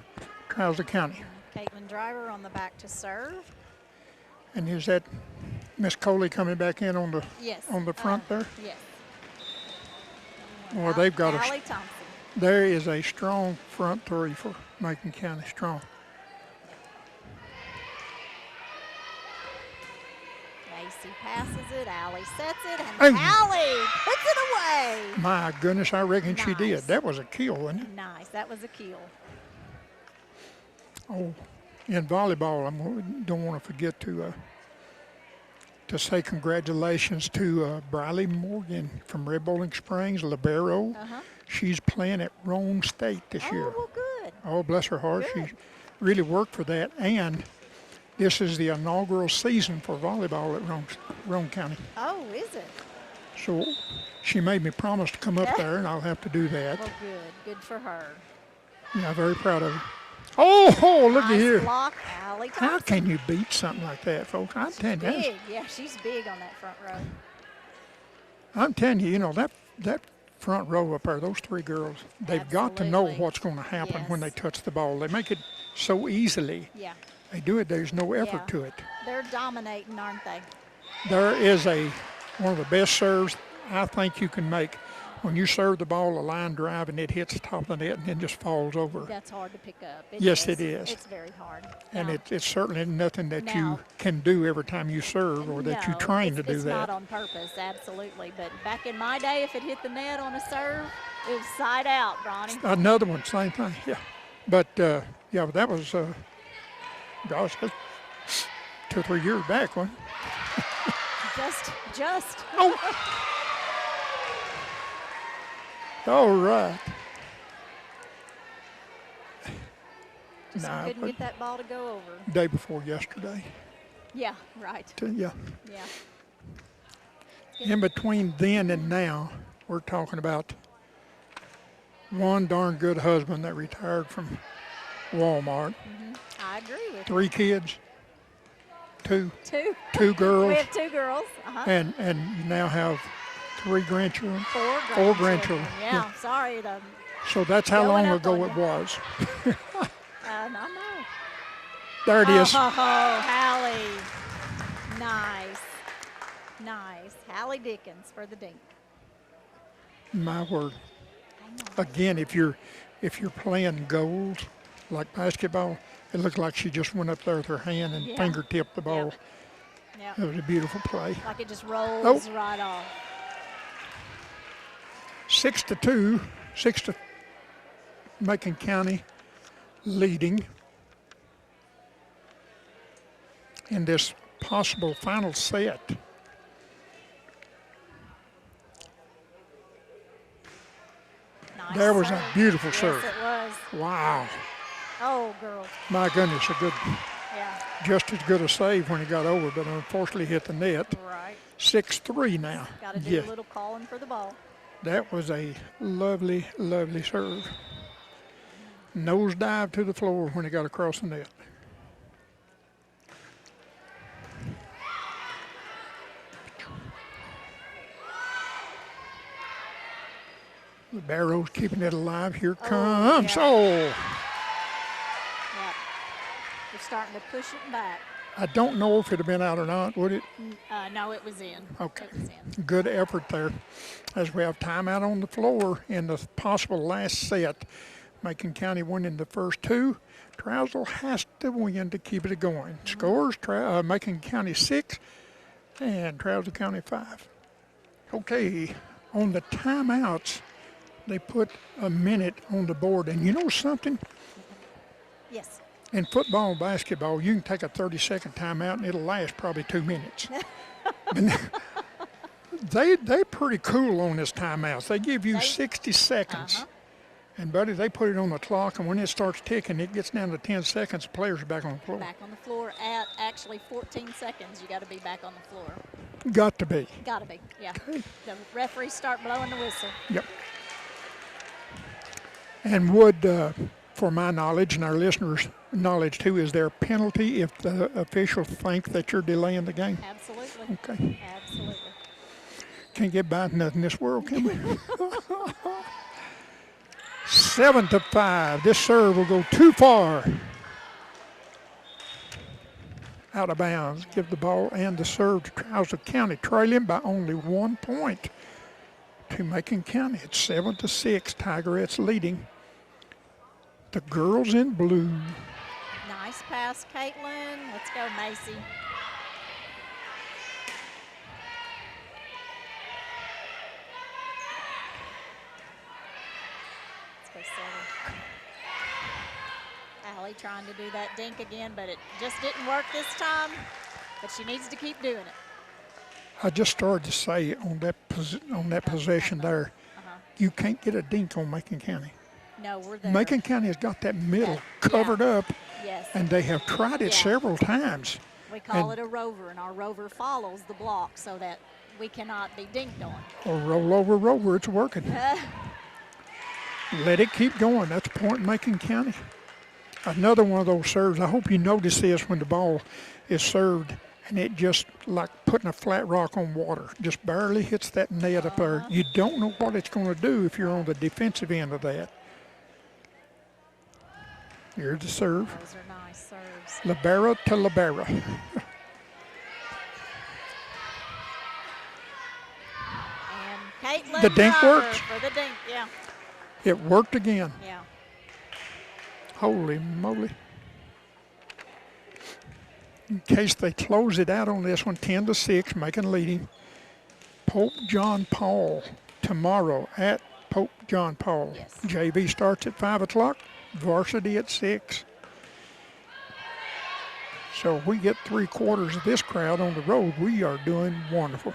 Trousdale County. Caitlin Driver on the back to serve. And is that Miss Coley coming back in on the Yes. front there? Yes. Well, they've got Allie Thompson. there is a strong front three for Macon County, strong. Macy passes it. Allie sets it, and Hey. Allie puts it away. My goodness, I reckon she did. Nice. That was a kill, wasn't it? Nice. That was a kill. Oh, in volleyball, I don't want to forget to say congratulations to Briley Morgan from Red Bowling Springs, libero. Uh-huh. She's playing at Rome State this year. Oh, well, good. Oh, bless her heart. Good. She really worked for that. And this is the inaugural season for volleyball at Rome County. Oh, is it? So she made me promise to come up there, and I'll have to do that. Well, good. Good for her. Yeah, very proud of her. Oh, look Nice at here. block, Allie How Thompson. can you beat something like that, folks? I'm telling you, Big. Yeah, she's big on that front row. that front row up there, those three girls, they've got to know Absolutely. what's going to happen when they Yes. touch the ball. They make it so easily. Yeah. They do it. There's no effort Yeah. to it. They're dominating, aren't they? There is one of the best serves I think you can make when you serve the ball a line drive and it hits the top of the net and then just falls over. That's hard to pick up. Yes, it is. It's very hard. And Now, it's certainly nothing that you Now- can do every time you serve or that you no, train to it's do that. not on purpose, absolutely. But back in my day, if it hit the net on a serve, it was side out, Ronnie. Another one, same thing, yeah. But, yeah, that was, gosh, that's 2 or 3 years back, wasn't it? Just. Oh! All right. Just Nah, couldn't but get that ball to go over. day before yesterday. Yeah, right. Yeah. Yeah. In between then and now, we're talking about one darn good husband that retired from Walmart, I agree with you. 3 kids, two? Two. Two girls. We have two girls. And you now have 3 grandchildren? Four grandchildren. Yeah, sorry. So that's how long up ago on it you. was. I know. There it is. Oh, Hallie. Nice. Nice. Hallie Dickens for the dink. My word. Again, if you're playing goals like basketball, it looked like she just went up there with her hand and fingertipped the ball. Yep. It was a beautiful play. Like it just rolls right off. 6-2, 6 to Macon County leading in this possible final set. Nice There was serve. a beautiful serve. Yes, it was. Wow. Oh, girl. My goodness, Yeah. just as good a save when he got over, but unfortunately hit the net. Right. 6-3 now. Got to do a little calling for the ball. That was a lovely, lovely serve. Nosedive to the floor when he got across the net. The Barrows keeping it alive. Here comes. Yeah. Oh, Yep. We're starting to push it back. I don't know if it had been out or not, would it? No, it was in. Okay. It was in. Good effort there. As we have timeout on the floor in the possible last set. Macon County winning the first 2. Trousdale has to win to keep it going. Scores, Macon County 6 and Trousdale County 5. Okay, on the timeouts, they put a minute on the board. And you know something? Yes. In football and basketball, you can take a 30-second timeout and it'll last probably 2 minutes. They're pretty cool on this timeouts. They give you 60 seconds. And, buddy, they put it on the clock, and when it starts ticking, it gets down to 10 seconds, the players are back on the floor. Back on the floor at actually 14 seconds. You got to be back on the floor. Got to be. Got to be, yeah. Okay. The referees start blowing the whistle. Yep. And would, for my knowledge and our listeners' knowledge too, is there a penalty if the officials think that you're delaying the game? Absolutely. Okay. Absolutely. Can't get by nothing in this world, can we? 7-5. This serve will go too far. Out of bounds. Give the ball and the serve to Trousdale County, trailing by only 1 point to Macon County. It's 7-6. Tigerettes leading. The girls in blue. Nice pass, Caitlin. Let's go, Macy. Let's go, Seven. Allie trying to do that dink again, but it just didn't work this time. But she needs to keep doing it. I just started to say on that possession there, you can't get a dink on Macon County. No, we're there. Macon County has got that middle covered up, Yes. and they have tried it several times. We call it a rover, and our rover follows the block so that we cannot be dinked on. Or roll over, rover, it's working. Let it keep going. That's a point in Macon County. Another one of those serves. I hope you notice this when the ball is served and it just like putting a flat rock on water. Just barely hits that net up there. You don't know what it's going to do if you're on the defensive end of that. Here's the serve. Those are nice serves. Libera to libera. And Caitlin The dink Ryder works. for the dink, yeah. It worked again. Yeah. Holy moly. In case they close it out on this one, 10-6, Macon leading. Pope John Paul tomorrow at Pope John Paul. Yes. JV starts at 5 o'clock, varsity at 6. So if we get 3/4 of this crowd on the road, we are doing wonderful.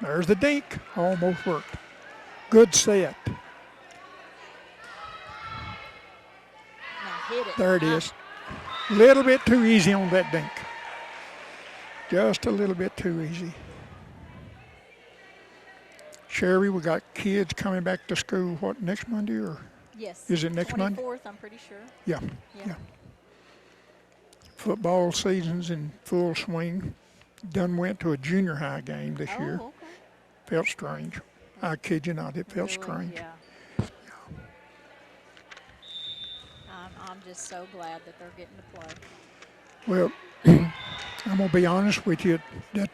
There's the dink, almost worked. Good set. Now hit it. There it is. Little bit too easy on that dink. Just a little bit too easy. Sherry, we got kids coming back to school, what, next Monday or? Yes. Is it next Monday? 24th, I'm pretty sure. Yeah. Yeah. Football season's in full swing. Done went to a junior high game this year. Okay. Felt strange. I kid you not, it felt Really? strange. Yeah. I'm just so glad that they're getting to play. Well, I'm gonna be honest with you that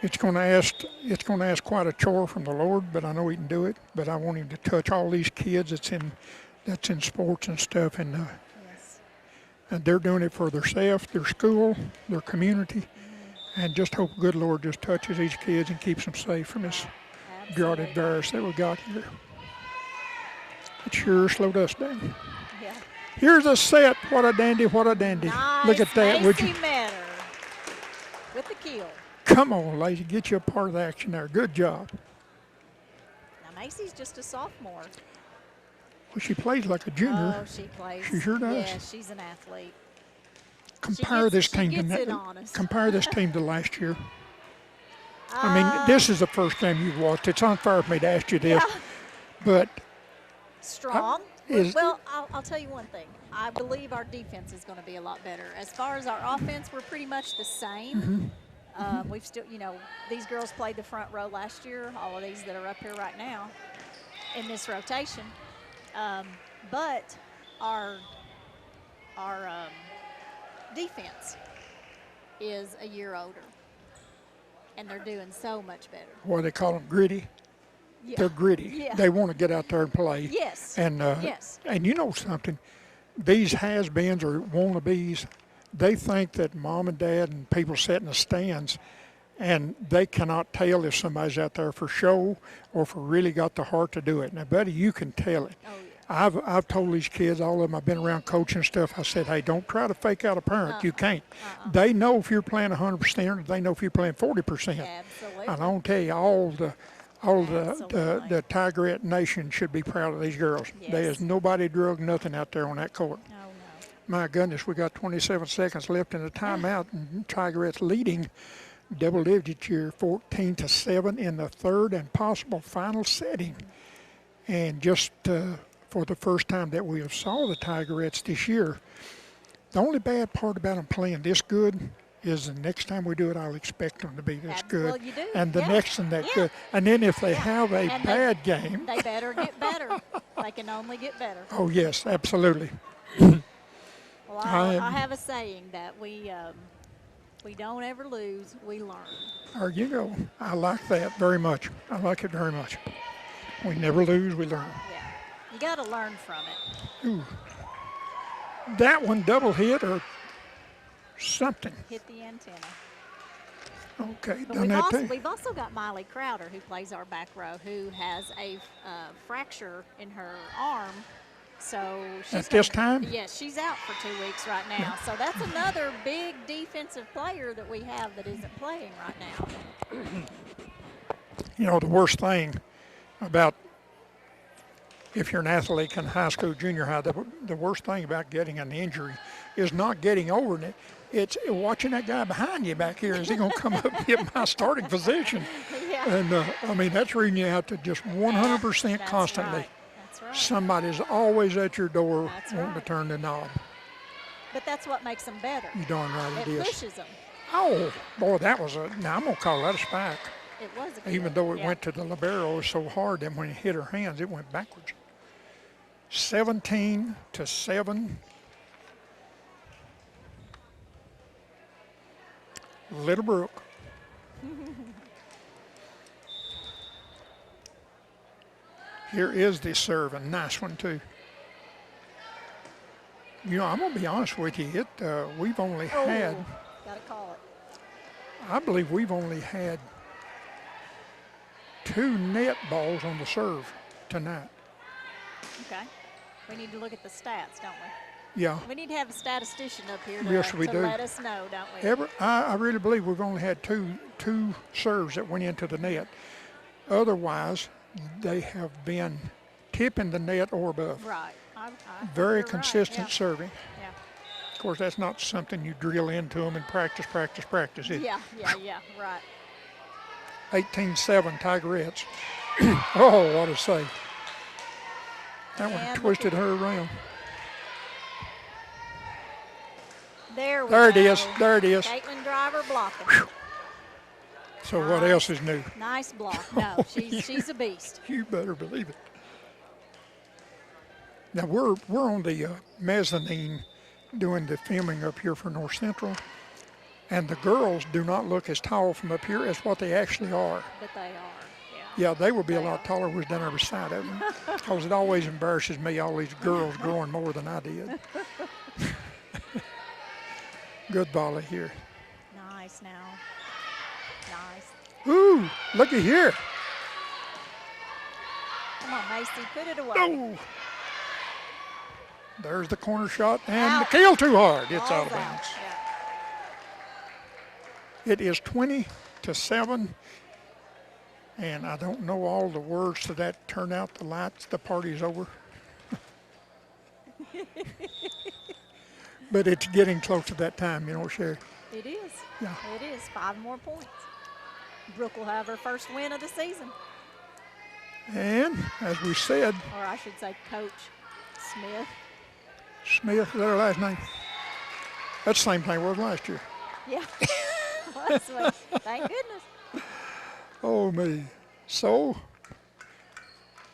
it's gonna ask quite a chore from the Lord, but I know He can do it. But I want Him to touch all these kids that's in sports and stuff, and Yes. and they're doing it for themselves, their school, their community, and just hope good Lord just touches these kids and keeps them safe from this dreaded Absolutely. virus that we got here. It sure slowed us down. Yeah. Here's a set. What a dandy, what a dandy. Nice. Look at that, would you? Macy Metter with the kill. Come on, lady, get you a part of the action there. Good job. Now Macy's just a sophomore. Well, she plays like a junior. Oh, she plays. She sure does. Yeah, she's an athlete. Compare this she team gets it to on us. compare this team to last year. I mean, this is the first game you've watched. It's unfair for me to ask you this, Yeah. but Strong. is- Well, I'll tell you one thing. I believe our defense is going to be a lot better. As far as our offense, we're pretty much the same. We've still, these girls played the front row last year. All of these that are up here right now in this rotation. But our defense is a year older, and they're doing so much better. what they call them, gritty. Yeah. They're gritty. Yeah. They want to get out there and play. Yes. And Yes. and you know something, these has-beens or wannabes, they think that mom and dad and people sit in the stands, and they cannot tell if somebody's out there for show or for really got the heart to do it. Now, buddy, you can tell it. Oh, yeah. I've told these kids, all of them, I've been around coaching stuff, I said, hey, don't try to fake out a parent. You can't. They know if you're playing 100%, they know if you're playing 40%. Absolutely. And I'll tell you, all the Absolutely. Tigerette Nation should be proud of these girls. There Yes. is nobody drug nothing out there on that court. Oh, no. My goodness, we got 27 seconds left in the timeout, and Tigerette's leading double digits here, 14-7 in the third and possible final setting. And just for the first time that we have saw the Tigerettes this year, the only bad part about them playing this good is the next time we do it, I'll expect them to be this good. Well, you do. And the Yeah. next one that Yeah. good. And then if they have a And bad game, They better get better. They can only get better. oh yes, absolutely. Well, I I have a saying that we don't ever lose, we learn. There you go. I like that very much. I like it very much. We never lose, we learn. Yeah. You got to learn from it. Ooh. That one double hit or something. Hit the antenna. Okay, But done that too. we've also got Miley Crowder, who plays our back row, who has a fracture in her arm. So she's At this time? Yes, she's out for 2 weeks right now. So that's another big defensive player that we have that isn't playing right now. You know, the worst thing about if you're an athlete in high school, junior high, the worst thing about getting an injury is not getting over it. It's watching that guy behind you back here. Is he going to come up and get my starting position? Yeah. And, I mean, that's reading you out to just 100% That's constantly. right. That's right. Somebody's always at your door That's wanting to right. turn the knob. But that's what makes them better. You darn right It it is. pushes them. Oh, boy, that was now I'm going to call that a spike. It was a Even kill. though it Yeah. went to the libero so hard, then when it hit her hands, it went backwards. 17-7. Little Brook. Here is the serve, a nice one too. You know, I'm gonna be honest with you. We've only had, Got to call it. I believe we've only had 2 net balls on the serve tonight. Okay. We need to look at the stats, don't we? Yeah. We need to have a statistician up here to, Yes, we to do. let us know, don't we? I really believe we've only had two serves that went into the net. Otherwise, they have been tipping the net or above. Right. Very you're right. consistent Yeah. serving. Yeah. Of course, that's not something you drill into them and practice, is it? Yeah, right. 18-7 Tigerettes. Oh, what a save. That one And twisted her around. There we There go. it is. There it is. Caitlin Driver blocking. So what else is new? Nice block. No, she's a beast. You better believe it. Now we're on the mezzanine doing the filming up here for North Central, and the girls do not look as tall from up here as what they actually are. But they are. Yeah, they would be a lot taller if we was down every side of them. Because it always embarrasses me, all these girls growing more than I did. Good volley here. Nice now. Nice. Ooh, looky here. Come on, Macy, put it away. Oh. There's the corner shot, and the kill too hard. It's Ball's out of bounds. Yeah. It is 20-7. And I don't know all the words to that. Turn out the lights, the party's over. But it's getting close to that time, you know, Sherry. It is. Yeah. It is. 5 more points. Brooke will have her first win of the season. And as we said, Or I should say Coach Smith. Smith, is that her last name? That's the same thing it was last year. Yeah. That's what, thank goodness. Oh, me. So,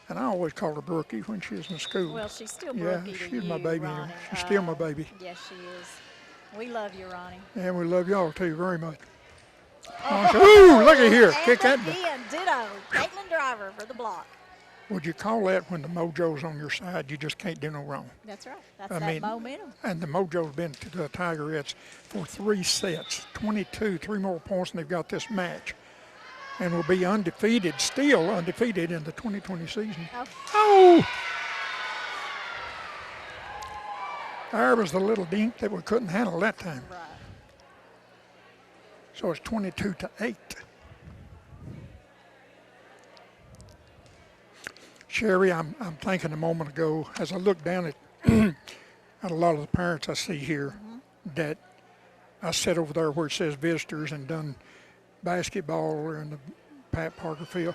and I always call her Brookie when she was in school. Well, she's still yeah, Brookie to she's you, my baby. Ronnie. She's still my baby. Yes, she is. We love you, Ronnie. And we love y'all, too, very much. Ooh, look at here. And Kick that. again, ditto. Caitlin Driver for the block. Would you call that when the mojo's on your side, you just can't do no wrong? That's right. That's momentum. And the mojo's been to the Tigerettes for 3 sets, 22, 3 more points, and they've got this match. And will be undefeated, still undefeated in the 2020 season. Oh! There was the little dink that we couldn't handle that time. Right. So it's 22-8. Sherry, I'm thinking a moment ago, as I look down at, at a lot of the parents I see here, that I sat over there where it says visitors and done basketball or in the Pat Parker field.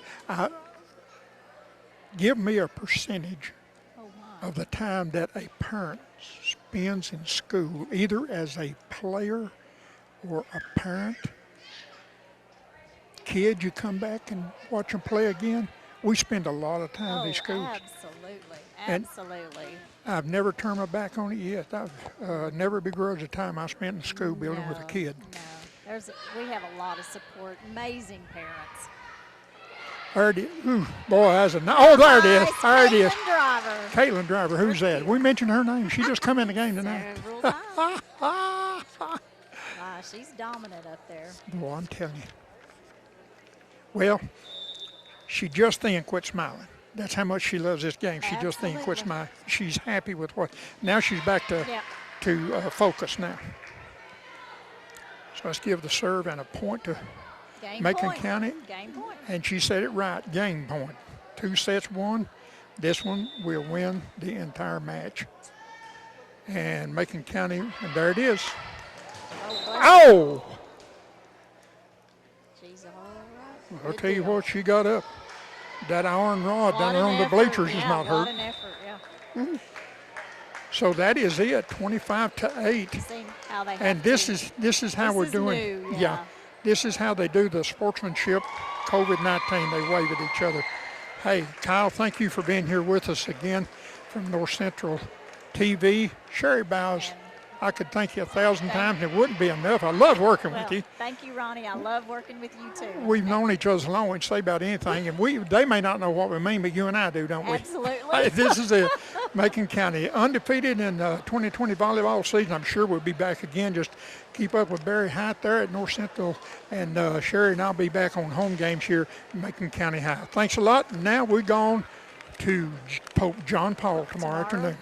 Give me a percentage of the time that a parent spends in school, either as a player or a parent. Kid, you come back and watch them play again. We spend a lot of time in these schools. Absolutely. I've never turned my back on it yet. I've never begrudged the time I spent in the school building with a kid. No, we have a lot of support. Amazing parents. There it is. Ooh, boy, that's oh, there it is. There it is. Caitlin Driver. Caitlin Driver. Who's that? We mentioned her name. She just come in the game tonight. Wow, she's dominant up there. Boy, I'm telling you. Well, she just then quit smiling. That's how much she loves this game. She just then quit smiling. She's happy with what. Now she's back to focus now. So let's give the serve and a point to Macon County. Game point. And she said it right, game point. 2 sets won. This one will win the entire match. And Macon County, and there it is. Oh! She's all right. I'll tell you what, she got up. That iron rod down there on the bleachers is not hurt. An effort, So that is it, 25-8. See how they And this is how we're doing. New, yeah. This is how they do the sportsmanship. COVID-19, they wave at each other. Hey, Kyle, thank you for being here with us again from North Central TV. Sherry Bowes, I could thank you 1,000 times, and it wouldn't be enough. I love working with you. Thank you, Ronnie. I love working with you, too. We've known each other so long, we can say about anything, and they may not know what we mean, but you and I do, don't we? Absolutely. Hey, this is it. Macon County, undefeated in the 2020 volleyball season. I'm sure we'll be back again. Just keep up with Barry High there at North Central, and Sherry and I'll be back on home games here at Macon County High. Thanks a lot. Now we're going to Pope John Paul tomorrow afternoon.